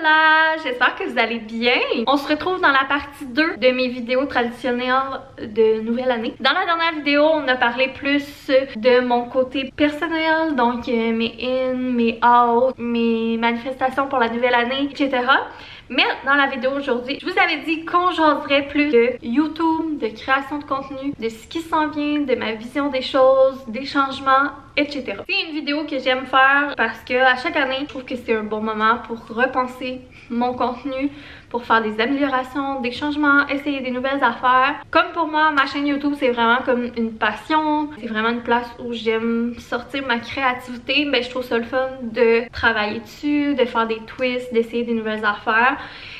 Hola! J'espère que vous allez bien. On se retrouve dans la partie 2 de mes vidéos traditionnelles de nouvelle année. Dans la dernière vidéo, on a parlé plus de mon côté personnel, donc mes in, mes out, mes manifestations pour la nouvelle année, etc. Mais dans la vidéo aujourd'hui, je vous avais dit qu'on jaserait plus de YouTube, de création de contenu, de ce qui s'en vient, de ma vision des choses, des changements, etc. C'est une vidéo que j'aime faire parce que à chaque année, je trouve que c'est un bon moment pour repenser mon contenu, pour faire des améliorations, des changements, essayer des nouvelles affaires. Comme pour moi, ma chaîne YouTube, c'est vraiment comme une passion. C'est vraiment une place où j'aime sortir ma créativité. Ben, je trouve ça le fun de travailler dessus, de faire des twists, d'essayer des nouvelles affaires.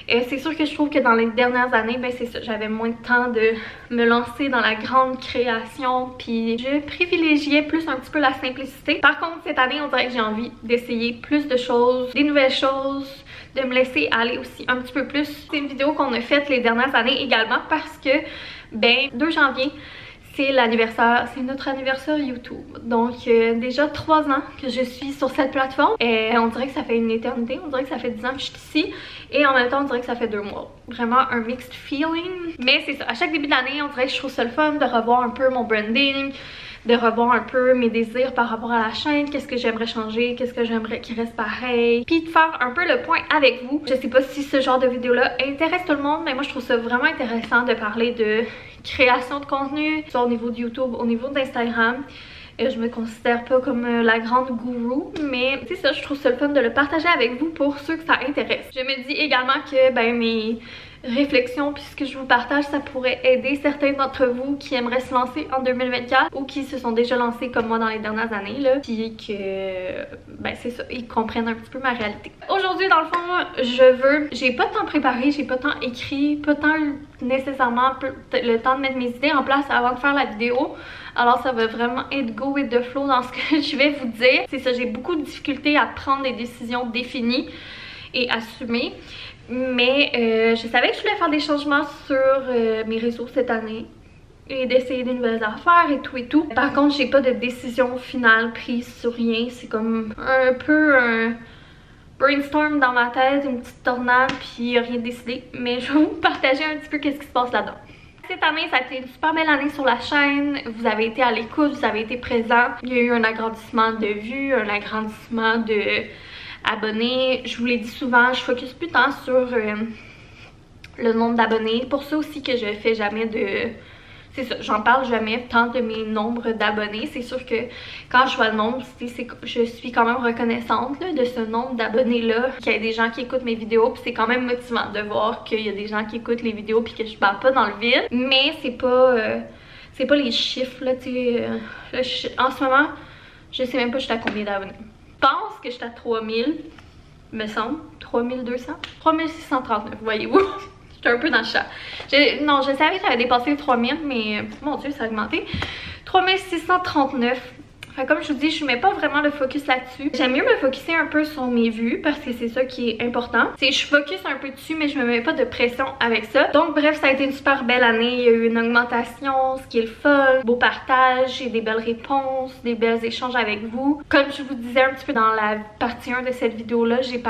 Et c'est sûr que je trouve que dans les dernières années, ben c'est ça, j'avais moins de temps de me lancer dans la grande création, puis je privilégiais plus un petit peu la simplicité. Par contre, cette année, on dirait que j'ai envie d'essayer plus de choses, des nouvelles choses, de me laisser aller aussi un petit peu plus. C'est une vidéo qu'on a faite les dernières années également parce que, ben, 2 janvier, c'est l'anniversaire, c'est notre anniversaire YouTube. Donc déjà 3 ans que je suis sur cette plateforme. Et on dirait que ça fait une éternité, on dirait que ça fait 10 ans que je suis ici. Et en même temps, on dirait que ça fait 2 mois. Vraiment un mixed feeling. Mais c'est ça, à chaque début d'année, on dirait que je trouve ça le fun de revoir un peu mon branding, de revoir un peu mes désirs par rapport à la chaîne, qu'est-ce que j'aimerais changer, qu'est-ce que j'aimerais qu'il reste pareil, puis de faire un peu le point avec vous. Je sais pas si ce genre de vidéo-là intéresse tout le monde, mais moi je trouve ça vraiment intéressant de parler de création de contenu, soit au niveau de YouTube, au niveau d'Instagram. Je me considère pas comme la grande gourou, mais c'est ça, je trouve ça le fun de le partager avec vous pour ceux que ça intéresse. Je me dis également que ben mes réflexions puis ce que je vous partage, ça pourrait aider certains d'entre vous qui aimeraient se lancer en 2024 ou qui se sont déjà lancés comme moi dans les dernières années là, puis que ben c'est ça, ils comprennent un petit peu ma réalité. Aujourd'hui dans le fond, j'ai pas tant préparé, j'ai pas tant écrit, pas tant nécessairement le temps de mettre mes idées en place avant de faire la vidéo. Alors ça va vraiment être go with the flow dans ce que je vais vous dire. C'est ça, j'ai beaucoup de difficultés à prendre des décisions définies et assumées. Mais je savais que je voulais faire des changements sur mes réseaux cette année et d'essayer des nouvelles affaires et tout et tout. Par contre, j'ai pas de décision finale prise sur rien. C'est comme un peu un brainstorm dans ma tête, une petite tornade, puis rien décidé. Mais je vais vous partager un petit peu qu'est-ce qui se passe là-dedans. Cette année, ça a été une super belle année sur la chaîne. Vous avez été à l'écoute, vous avez été présents. Il y a eu un agrandissement de vues, un agrandissement de abonnés. Je vous l'ai dit souvent, je focus plus tant sur le nombre d'abonnés. Pour ça aussi que je fais jamais de... C'est ça, j'en parle jamais tant de mes nombres d'abonnés. C'est sûr que quand je vois le nombre, je suis quand même reconnaissante là, de ce nombre d'abonnés-là. Qu'il y a des gens qui écoutent mes vidéos, puis c'est quand même motivant de voir qu'il y a des gens qui écoutent les vidéos puis que je parle pas dans le vide. Mais c'est pas les chiffres, là, tu sais. En ce moment, je sais même pas je suis à combien d'abonnés. Je pense que je suis à 3000, me semble. 3200? 3639, voyez-vous. J'étais un peu dans le chat. Non, je savais que j'avais dépassé les 3000, mais mon Dieu, ça a augmenté. 3639. Enfin, comme je vous dis, je mets pas vraiment le focus là-dessus. J'aime mieux me focuser un peu sur mes vues parce que c'est ça qui est important. C'est je focus un peu dessus, mais je me mets pas de pression avec ça. Donc bref, ça a été une super belle année. Il y a eu une augmentation, ce qui est le fun, beau partage, et des belles réponses, des belles échanges avec vous. Comme je vous disais un petit peu dans la partie 1 de cette vidéo-là, j'ai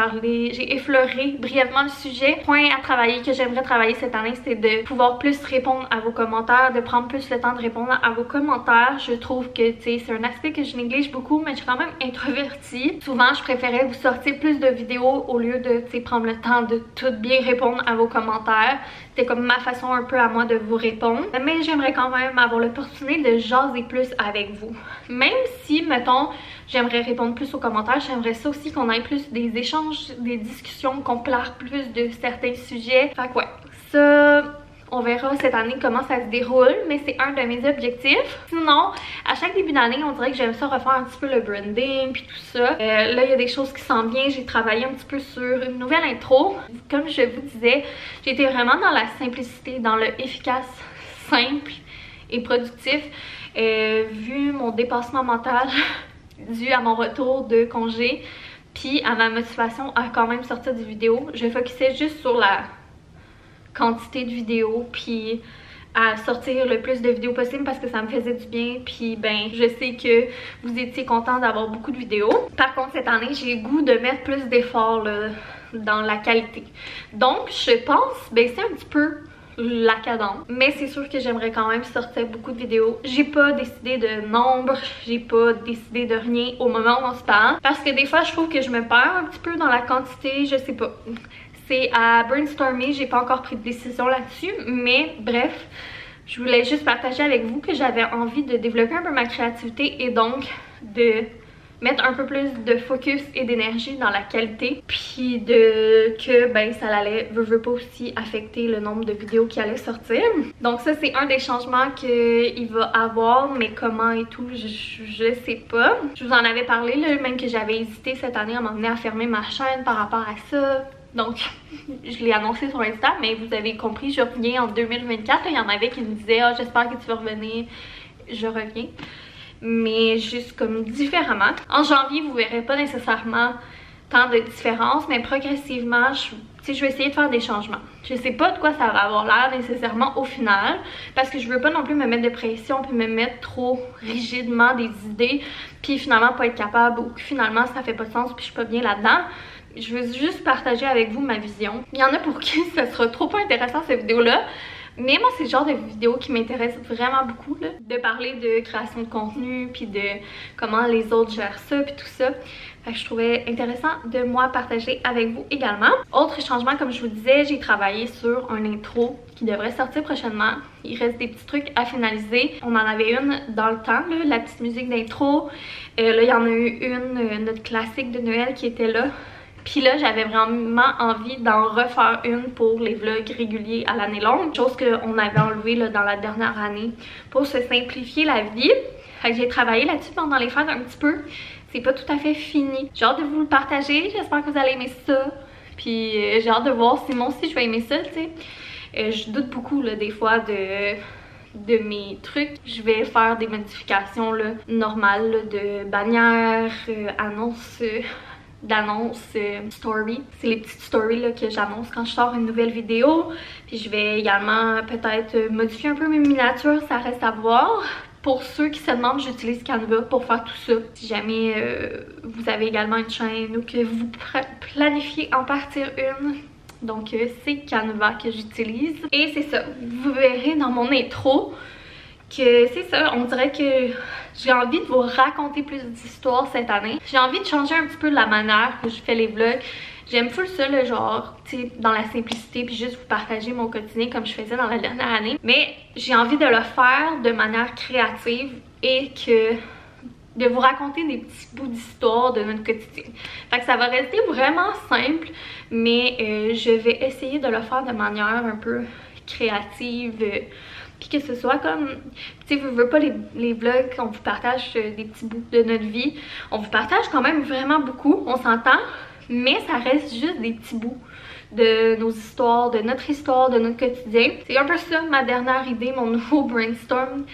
effleuré brièvement le sujet. Point à travailler que j'aimerais travailler cette année, c'est de pouvoir plus répondre à vos commentaires, de prendre plus le temps de répondre à vos commentaires. Je trouve que, tu sais, c'est un aspect que je néglige beaucoup, mais je suis quand même introvertie. Souvent, je préférais vous sortir plus de vidéos au lieu de, tu sais, prendre le temps de tout bien répondre à vos commentaires. C'était comme ma façon un peu à moi de vous répondre. Mais j'aimerais quand même avoir l'opportunité de jaser plus avec vous. Même si, mettons, j'aimerais répondre plus aux commentaires, j'aimerais ça aussi qu'on ait plus des échanges, des discussions, qu'on parle plus de certains sujets. Fait que ouais, ça... On verra cette année comment ça se déroule, mais c'est un de mes objectifs. Sinon, à chaque début d'année, on dirait que j'aime ça refaire un petit peu le branding puis tout ça. Là, il y a des choses qui s'en viennent. J'ai travaillé un petit peu sur une nouvelle intro. Comme je vous disais, j'étais vraiment dans la simplicité, dans le efficace, simple et productif. Vu mon dépassement mental dû à mon retour de congé, puis à ma motivation à quand même sortir des vidéos, je focusais juste sur la quantité de vidéos puis à sortir le plus de vidéos possible parce que ça me faisait du bien, puis ben je sais que vous étiez content d'avoir beaucoup de vidéos. Par contre cette année j'ai le goût de mettre plus d'efforts dans la qualité. Donc je pense baisser un petit peu la cadence, mais c'est sûr que j'aimerais quand même sortir beaucoup de vidéos. J'ai pas décidé de nombre, j'ai pas décidé de rien au moment où on se parle, parce que des fois je trouve que je me perds un petit peu dans la quantité, je sais pas. C'est à brainstormer, j'ai pas encore pris de décision là-dessus, mais bref, je voulais juste partager avec vous que j'avais envie de développer un peu ma créativité et donc de mettre un peu plus de focus et d'énergie dans la qualité, puis que ben ça allait veut pas aussi affecter le nombre de vidéos qui allaient sortir. Donc ça c'est un des changements qu'il va avoir, mais comment et tout je sais pas. Je vous en avais parlé là, même que j'avais hésité cette année à m'emmener à fermer ma chaîne par rapport à ça. Donc, je l'ai annoncé sur Insta, mais vous avez compris, je reviens en 2024. Il y en avait qui me disaient « Ah, j'espère que tu vas revenir. » Je reviens. Mais juste comme différemment. En janvier, vous verrez pas nécessairement tant de différence, mais progressivement, je vais essayer de faire des changements. Je sais pas de quoi ça va avoir l'air nécessairement au final, parce que je veux pas non plus me mettre de pression puis me mettre trop rigidement des idées, puis finalement pas être capable, ou que finalement ça fait pas de sens puis je suis pas bien là-dedans. Je veux juste partager avec vous ma vision. Il y en a pour qui ça sera trop pas intéressant cette vidéo-là. Mais moi, c'est le genre de vidéo qui m'intéresse vraiment beaucoup, là, de parler de création de contenu, puis de comment les autres gèrent ça, puis tout ça. Fait que je trouvais intéressant de moi partager avec vous également. Autre changement, comme je vous disais, j'ai travaillé sur un intro qui devrait sortir prochainement. Il reste des petits trucs à finaliser. On en avait une dans le temps, là, la petite musique d'intro. Là, il y en a eu une, notre classique de Noël qui était là. Puis là, j'avais vraiment envie d'en refaire une pour les vlogs réguliers à l'année longue. Chose qu'on avait enlevée là, dans la dernière année pour se simplifier la vie. Fait que j'ai travaillé là-dessus pendant les fêtes un petit peu. C'est pas tout à fait fini. J'ai hâte de vous le partager. J'espère que vous allez aimer ça. Puis j'ai hâte de voir si moi aussi je vais aimer ça, tu sais. Je doute beaucoup là, des fois de mes trucs. Je vais faire des modifications là, normales là, de bannières, annonces... d'annonce story. C'est les petites stories là, que j'annonce quand je sors une nouvelle vidéo. Puis je vais également peut-être modifier un peu mes miniatures, ça reste à voir. Pour ceux qui se demandent, j'utilise Canva pour faire tout ça. Si jamais vous avez également une chaîne ou que vous planifiez en partir une, donc c'est Canva que j'utilise. Et c'est ça, vous verrez dans mon intro que c'est ça, on dirait que j'ai envie de vous raconter plus d'histoires cette année. J'ai envie de changer un petit peu la manière que je fais les vlogs. J'aime full ça, le genre, tu sais, dans la simplicité, puis juste vous partager mon quotidien comme je faisais dans la dernière année. Mais j'ai envie de le faire de manière créative et de vous raconter des petits bouts d'histoire de notre quotidien. Fait que ça va rester vraiment simple, mais je vais essayer de le faire de manière un peu créative, puis que ce soit comme, tu sais, vous voulez pas les vlogs, on vous partage des petits bouts de notre vie. On vous partage quand même vraiment beaucoup, on s'entend, mais ça reste juste des petits bouts de nos histoires, de notre quotidien. C'est un peu ça ma dernière idée, mon nouveau brainstorm,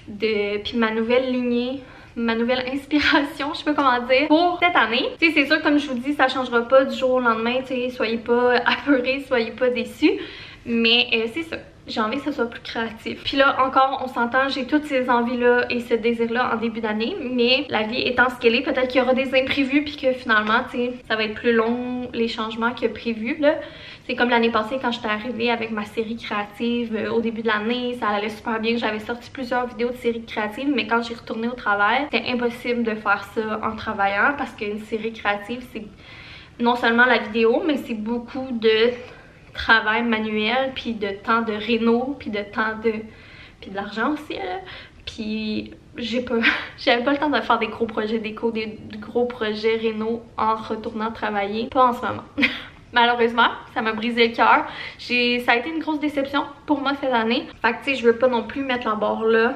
puis ma nouvelle lignée, ma nouvelle inspiration, je sais pas comment dire, pour cette année. Tu sais, c'est sûr, comme je vous dis, ça changera pas du jour au lendemain, tu sais, soyez pas apeurés, soyez pas déçus, mais c'est ça. J'ai envie que ce soit plus créatif. Puis là, encore, on s'entend, j'ai toutes ces envies-là et ce désir-là en début d'année, mais la vie étant ce qu'elle est, peut-être qu'il y aura des imprévus puis que finalement, tu sais, ça va être plus long les changements que prévu, là. C'est comme l'année passée quand j'étais arrivée avec ma série créative au début de l'année, ça allait super bien, j'avais sorti plusieurs vidéos de séries créatives, mais quand j'ai retourné au travail, c'était impossible de faire ça en travaillant parce qu'une série créative, c'est non seulement la vidéo, mais c'est beaucoup de travail manuel, puis de temps de réno, puis de temps de... puis de l'argent aussi, là. Puis j'avais pas le temps de faire des gros projets déco, des gros projets réno en retournant travailler. Pas en ce moment. Malheureusement, ça m'a brisé le cœur. Ça a été une grosse déception pour moi cette année. Fait que tu sais, je veux pas non plus mettre la barre là.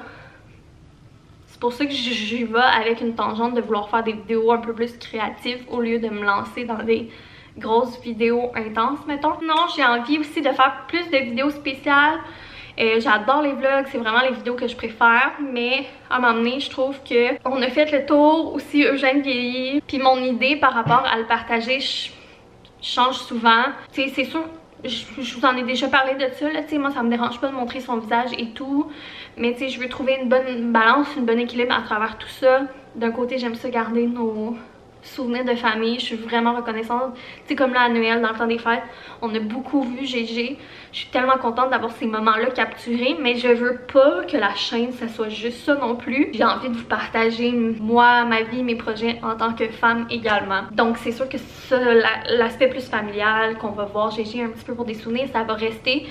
C'est pour ça que j'y vais avec une tangente de vouloir faire des vidéos un peu plus créatives au lieu de me lancer dans des grosses vidéos intenses, mettons. Non, j'ai envie aussi de faire plus de vidéos spéciales. J'adore les vlogs, c'est vraiment les vidéos que je préfère, mais à un moment donné, je trouve que on a fait le tour aussi Eugène vieillit, puis mon idée par rapport à le partager change souvent. Tu sais, c'est sûr, je vous en ai déjà parlé de ça, là, tu sais, moi ça me dérange pas de montrer son visage et tout, mais tu sais, je veux trouver une bonne balance, une bonne équilibre à travers tout ça. D'un côté, j'aime ça garder souvenirs de famille. Je suis vraiment reconnaissante. Tu sais, comme là à Noël, dans le temps des fêtes, on a beaucoup vu GG. Je suis tellement contente d'avoir ces moments-là capturés, mais je veux pas que la chaîne, ça soit juste ça non plus. J'ai envie de vous partager, moi, ma vie, mes projets en tant que femme également. Donc c'est sûr que ça, l'aspect plus familial, qu'on va voir GG un petit peu pour des souvenirs, ça va rester.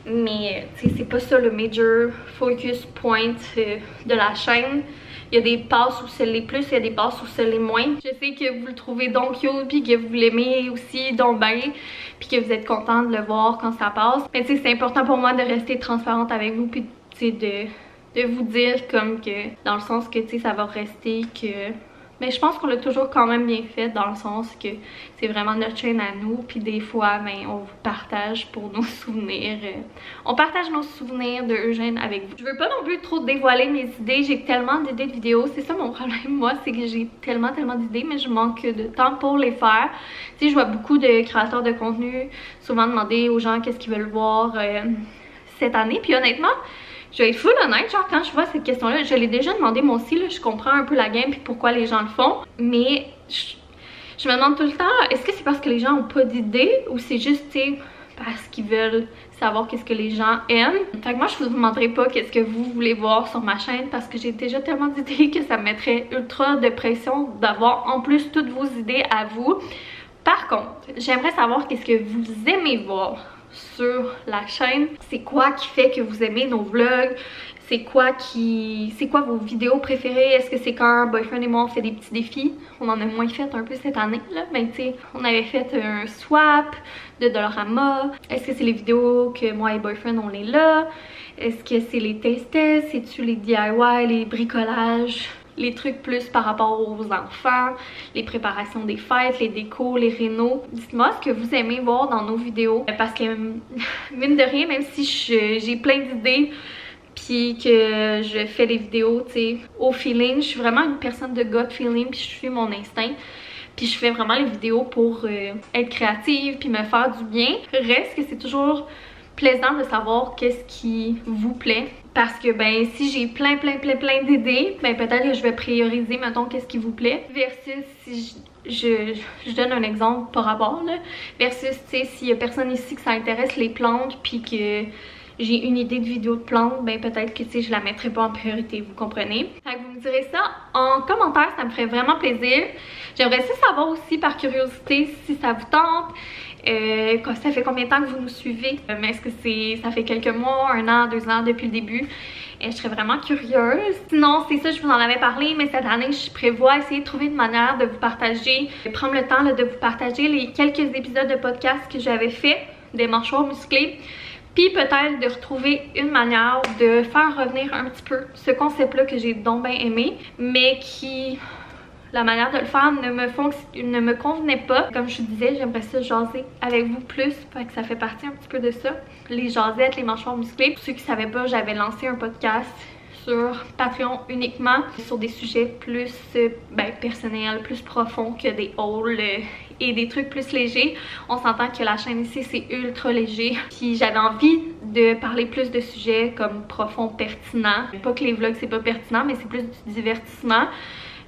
Mais tu sais, c'est pas ça le major focus point de la chaîne. Il y a des passes où c'est les plus, il y a des passes où c'est les moins. Je sais que vous le trouvez donc cute, puis que vous l'aimez aussi donc bien, puis que vous êtes content de le voir quand ça passe. Mais tu sais, c'est important pour moi de rester transparente avec vous, puis tu sais, de vous dire comme que, dans le sens que tu sais, ça va rester que... Mais je pense qu'on l'a toujours quand même bien fait, dans le sens que c'est vraiment notre chaîne à nous. Puis des fois, ben, on vous partage pour nos souvenirs. On partage nos souvenirs de Eugène avec vous. Je veux pas non plus trop dévoiler mes idées. J'ai tellement d'idées de vidéos. C'est ça mon problème, moi, c'est que j'ai tellement d'idées, mais je manque de temps pour les faire. Tu sais, je vois beaucoup de créateurs de contenu souvent demander aux gens qu'est-ce qu'ils veulent voir cette année. Puis honnêtement, je vais être full honnête, genre quand je vois cette question-là, je l'ai déjà demandé moi aussi, là, je comprends un peu la game puis pourquoi les gens le font, mais je me demande tout le temps, est-ce que c'est parce que les gens ont pas d'idée ou c'est juste, tu sais, parce qu'ils veulent savoir qu'est-ce que les gens aiment. Fait que moi, je vous demanderai pas qu'est-ce que vous voulez voir sur ma chaîne parce que j'ai déjà tellement d'idées que ça me mettrait ultra de pression d'avoir en plus toutes vos idées à vous. Par contre, j'aimerais savoir qu'est-ce que vous aimez voir sur la chaîne. C'est quoi qui fait que vous aimez nos vlogs? C'est quoi vos vidéos préférées? Est-ce que c'est quand Boyfriend et moi on fait des petits défis? On en a moins fait un peu cette année là, mais tu sais, on avait fait un swap de Dollarama. Est-ce que c'est les vidéos que moi et Boyfriend on est là? Est-ce que c'est les tests? C'est-tu les DIY, les bricolages? Les trucs plus par rapport aux enfants, les préparations des fêtes, les décos, les rénaux. Dites-moi ce que vous aimez voir dans nos vidéos. Parce que, mine de rien, même si j'ai plein d'idées puis que je fais des vidéos, tu sais, au feeling, je suis vraiment une personne de gut feeling puis je suis mon instinct. Puis je fais vraiment les vidéos pour être créative puis me faire du bien. Reste que c'est toujours plaisant de savoir qu'est-ce qui vous plaît. Parce que ben si j'ai plein d'idées, ben peut-être que je vais prioriser, mettons, qu'est-ce qui vous plaît. Versus si je donne un exemple par rapport là. Versus, tu sais, s'il y a personne ici que ça intéresse les plantes puis que j'ai une idée de vidéo de plantes, ben peut-être que tu sais, je la mettrai pas en priorité, vous comprenez? Fait que vous me direz ça en commentaire, ça me ferait vraiment plaisir. J'aimerais ça savoir aussi par curiosité si ça vous tente. Ça fait combien de temps que vous nous suivez? Mais est-ce que ça fait quelques mois, 1 an, 2 ans depuis le début? Je serais vraiment curieuse. Sinon, c'est ça, je vous en avais parlé, mais cette année, je prévois essayer de trouver une manière de vous partager, de prendre le temps là, de vous partager les quelques épisodes de podcast que j'avais fait, des mâchoires musclées. Puis peut-être de retrouver une manière de faire revenir un petit peu ce concept-là que j'ai donc bien aimé, mais qui... La manière de le faire ne me convenait pas. Comme je vous disais, j'aimerais ça jaser avec vous plus. Fait que ça fait partie un petit peu de ça. Les jasettes, les mâchoires musclées. Pour ceux qui ne savaient pas, j'avais lancé un podcast sur Patreon uniquement. Sur des sujets plus personnels, plus profonds que des hauls et des trucs plus légers. On s'entend que la chaîne ici, c'est ultra léger. Puis j'avais envie de parler plus de sujets comme profonds, pertinents. Pas que les vlogs, c'est pas pertinent, mais c'est plus du divertissement.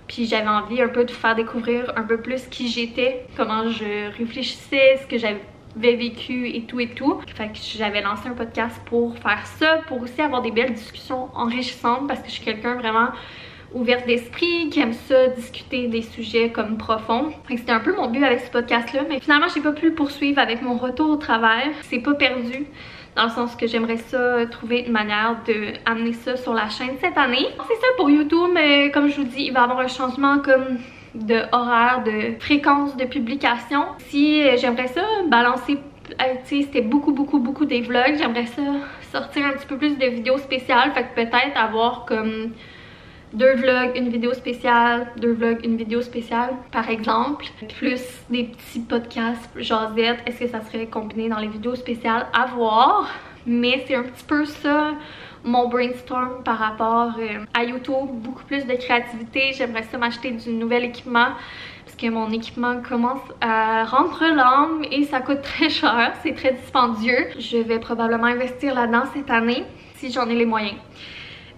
Puis j'avais envie un peu de vous faire découvrir un peu plus qui j'étais, comment je réfléchissais, ce que j'avais vécu et tout et tout. Fait que j'avais lancé un podcast pour faire ça, pour aussi avoir des belles discussions enrichissantes parce que je suis quelqu'un vraiment ouverte d'esprit, qui aime ça, discuter des sujets comme profonds. Fait que c'était un peu mon but avec ce podcast-là, mais finalement j'ai pas pu le poursuivre avec mon retour au travail. C'est pas perdu. Dans le sens que j'aimerais ça trouver une manière de amener ça sur la chaîne cette année. C'est ça pour YouTube, mais comme je vous dis, il va y avoir un changement comme de horaire, de fréquence de publication. Si j'aimerais ça balancer, tu sais, c'était beaucoup des vlogs, j'aimerais ça sortir un petit peu plus de vidéos spéciales, fait que peut-être avoir comme 2 vlogs, une vidéo spéciale, 2 vlogs, une vidéo spéciale, par exemple. Plus des petits podcasts, jasettes. Est-ce que ça serait combiné dans les vidéos spéciales? À voir. Mais c'est un petit peu ça, mon brainstorm par rapport à YouTube. Beaucoup plus de créativité. J'aimerais ça m'acheter du nouvel équipement. Parce que mon équipement commence à rendre l'âme et ça coûte très cher. C'est très dispendieux. Je vais probablement investir là-dedans cette année, si j'en ai les moyens,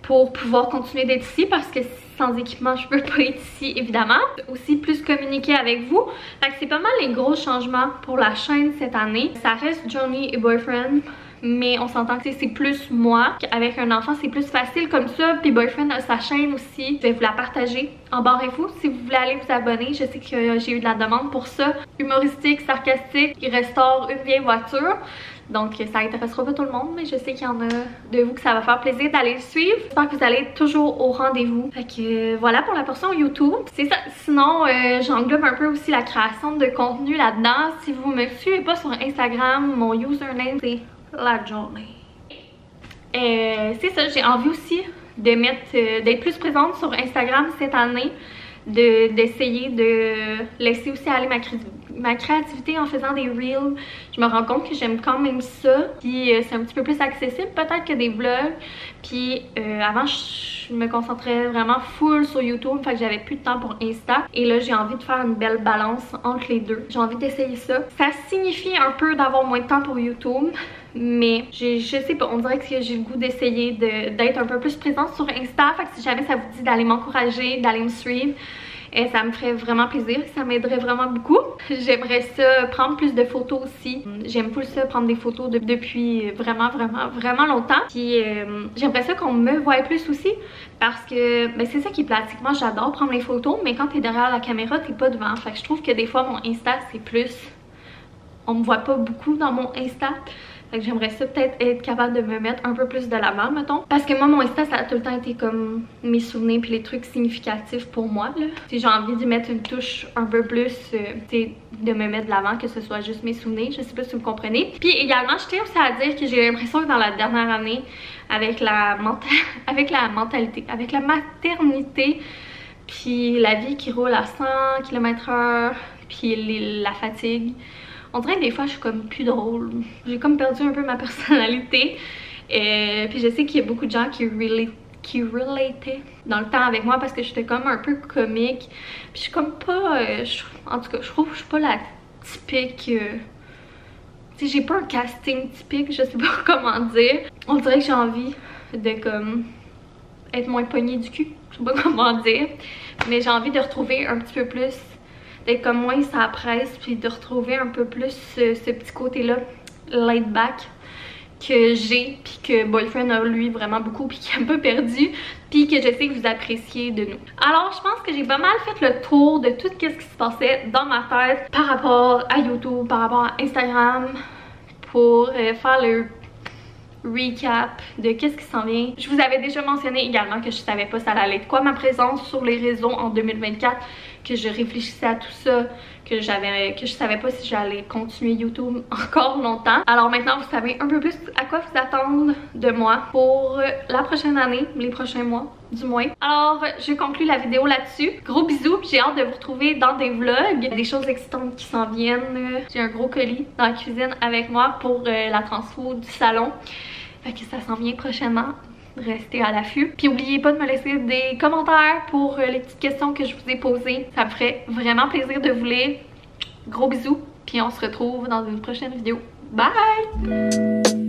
pour pouvoir continuer d'être ici parce que sans équipement, je peux pas être ici évidemment. Aussi plus communiquer avec vous. Fait que c'est pas mal les gros changements pour la chaîne cette année. Ça reste Johnny et Boyfriend, mais on s'entend que c'est plus moi. Avec un enfant, c'est plus facile comme ça. Puis Boyfriend a sa chaîne aussi. Je vais vous la partager en barre info si vous voulez aller vous abonner. Je sais que j'ai eu de la demande pour ça. Humoristique, sarcastique, il restaure une vieille voiture. Donc ça intéressera pas tout le monde, mais je sais qu'il y en a de vous que ça va faire plaisir d'aller le suivre. J'espère que vous allez être toujours au rendez-vous. Fait que voilà pour la portion YouTube. C'est ça. Sinon, j'englobe un peu aussi la création de contenu là-dedans. Si vous me suivez pas sur Instagram, mon username c'est la journée. C'est ça, j'ai envie aussi de d'être plus présente sur Instagram cette année. D'essayer de laisser aussi aller ma créativité en faisant des reels. Je me rends compte que j'aime quand même ça. Puis c'est un petit peu plus accessible peut-être que des vlogs. Puis avant je me concentrais vraiment full sur YouTube, fait que j'avais plus de temps pour Insta. Et là j'ai envie de faire une belle balance entre les deux. J'ai envie d'essayer ça. Ça signifie un peu d'avoir moins de temps pour YouTube. Mais je sais pas, on dirait que j'ai le goût d'essayer d'être un peu plus présente sur Insta. Fait que si jamais ça vous dit d'aller m'encourager, d'aller me suivre, ça me ferait vraiment plaisir, ça m'aiderait vraiment beaucoup. J'aimerais ça prendre plus de photos aussi. J'aime plus ça prendre des photos depuis vraiment longtemps. Puis j'aimerais ça qu'on me voie plus aussi parce que ben, c'est ça qui est pratique. Moi j'adore prendre les photos, mais quand t'es derrière la caméra, t'es pas devant. Fait que je trouve que des fois mon Insta c'est plus... On me voit pas beaucoup dans mon Insta. Fait que j'aimerais ça peut-être être capable de me mettre un peu plus de l'avant, mettons. Parce que moi, mon Insta, ça a tout le temps été comme mes souvenirs puis les trucs significatifs pour moi, là. J'ai envie d'y mettre une touche un peu plus, de me mettre de l'avant, que ce soit juste mes souvenirs. Je sais pas si vous me comprenez. Puis également, je tiens aussi à dire que j'ai l'impression que dans la dernière année, avec la mentalité, avec la maternité, puis la vie qui roule à 100 km/h, puis la fatigue, on dirait que des fois je suis comme plus drôle. J'ai comme perdu un peu ma personnalité. Puis je sais qu'il y a beaucoup de gens qui relataient dans le temps avec moi parce que j'étais comme un peu comique. Puis je suis comme pas... en tout cas, je trouve que je suis pas la typique... tu sais, j'ai pas un casting typique, je sais pas comment dire. On dirait que j'ai envie de comme... être moins poignée du cul. Je sais pas comment dire. Mais j'ai envie de retrouver un petit peu plus... d'être comme moi ça presse, puis de retrouver un peu plus ce petit côté là laid back que j'ai, puis que Boyfriend a lui vraiment beaucoup, puis qui est un peu perdu, puis que je sais que vous appréciez de nous. Alors je pense que j'ai pas mal fait le tour de tout ce qui se passait dans ma tête par rapport à YouTube, par rapport à Instagram, pour faire le recap de qu'est-ce qui s'en vient. Je vous avais déjà mentionné également que je savais pas ça allait être quoi ma présence sur les réseaux en 2024, que je réfléchissais à tout ça, que je savais pas si j'allais continuer YouTube encore longtemps. Alors maintenant vous savez un peu plus à quoi vous attendre de moi pour la prochaine année, les prochains mois du moins. Alors je conclue la vidéo là-dessus. Gros bisous, j'ai hâte de vous retrouver dans des vlogs, des choses excitantes qui s'en viennent. J'ai un gros colis dans la cuisine avec moi pour la transfo du salon. Fait que ça s'en vient prochainement. Restez à l'affût. Puis n'oubliez pas de me laisser des commentaires pour les petites questions que je vous ai posées. Ça me ferait vraiment plaisir de vous lire. Gros bisous. Puis on se retrouve dans une prochaine vidéo. Bye!